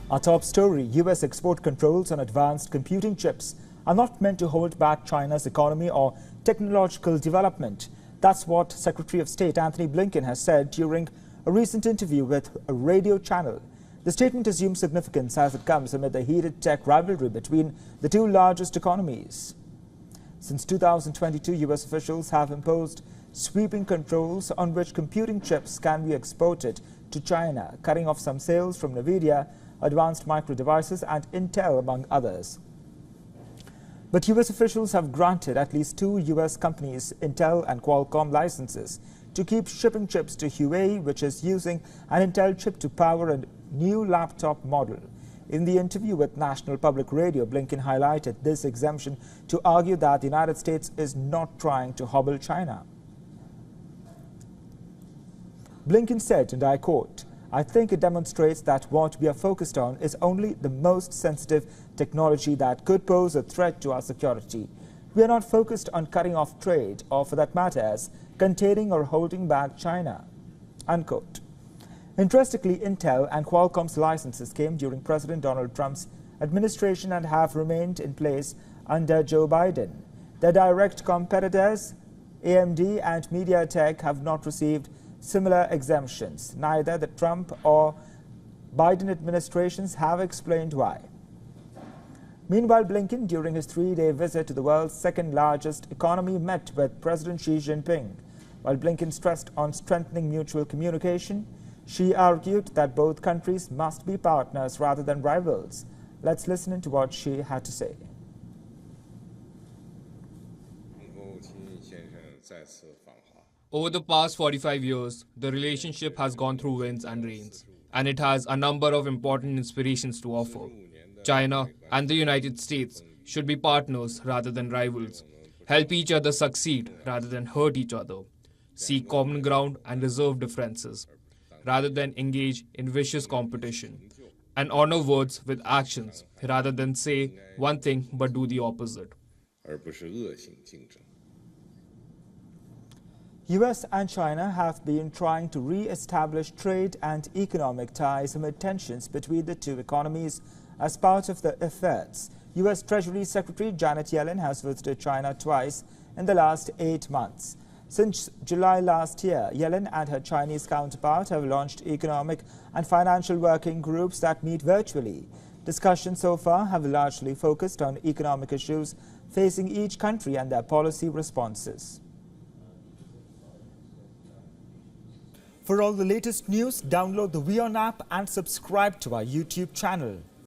Our top story, US export controls on advanced computing chips are not meant to hold back China's economy or technological development. That's what Secretary of State Antony Blinken has said during a recent interview with a radio channel. The statement assumes significance as it comes amid the heated tech rivalry between the two largest economies. Since 2022, US officials have imposed sweeping controls on which computing chips can be exported to China, cutting off some sales from NVIDIA, Advanced Micro Devices and Intel, among others. But US officials have granted at least two US companies, Intel and Qualcomm, licenses to keep shipping chips to Huawei, which is using an Intel chip to power a new laptop model. In the interview with National Public Radio, Blinken highlighted this exemption to argue that the United States is not trying to hobble China. Blinken said, and I quote, "I think it demonstrates that what we are focused on is only the most sensitive technology that could pose a threat to our security. We are not focused on cutting off trade or, for that matter, as containing or holding back China." Unquote. Interestingly, Intel and Qualcomm's licenses came during President Donald Trump's administration and have remained in place under Joe Biden. Their direct competitors, AMD and MediaTek, have not received similar exemptions. Neither the Trump or Biden administrations have explained why. Meanwhile, Blinken, during his three-day visit to the world's second-largest economy, met with President Xi Jinping. While Blinken stressed on strengthening mutual communication, Xi argued that both countries must be partners rather than rivals. Let's listen to what Xi had to say. Over the past 45 years, the relationship has gone through winds and rains, and it has a number of important inspirations to offer. China and the United States should be partners rather than rivals, help each other succeed rather than hurt each other, seek common ground and resolve differences, rather than engage in vicious competition, and honor words with actions rather than say one thing but do the opposite. US and China have been trying to re-establish trade and economic ties amid tensions between the two economies. As part of the efforts, US Treasury Secretary Janet Yellen has visited China twice in the last 8 months. Since July last year, Yellen and her Chinese counterpart have launched economic and financial working groups that meet virtually. Discussions so far have largely focused on economic issues facing each country and their policy responses. For all the latest news, download the WION app and subscribe to our YouTube channel.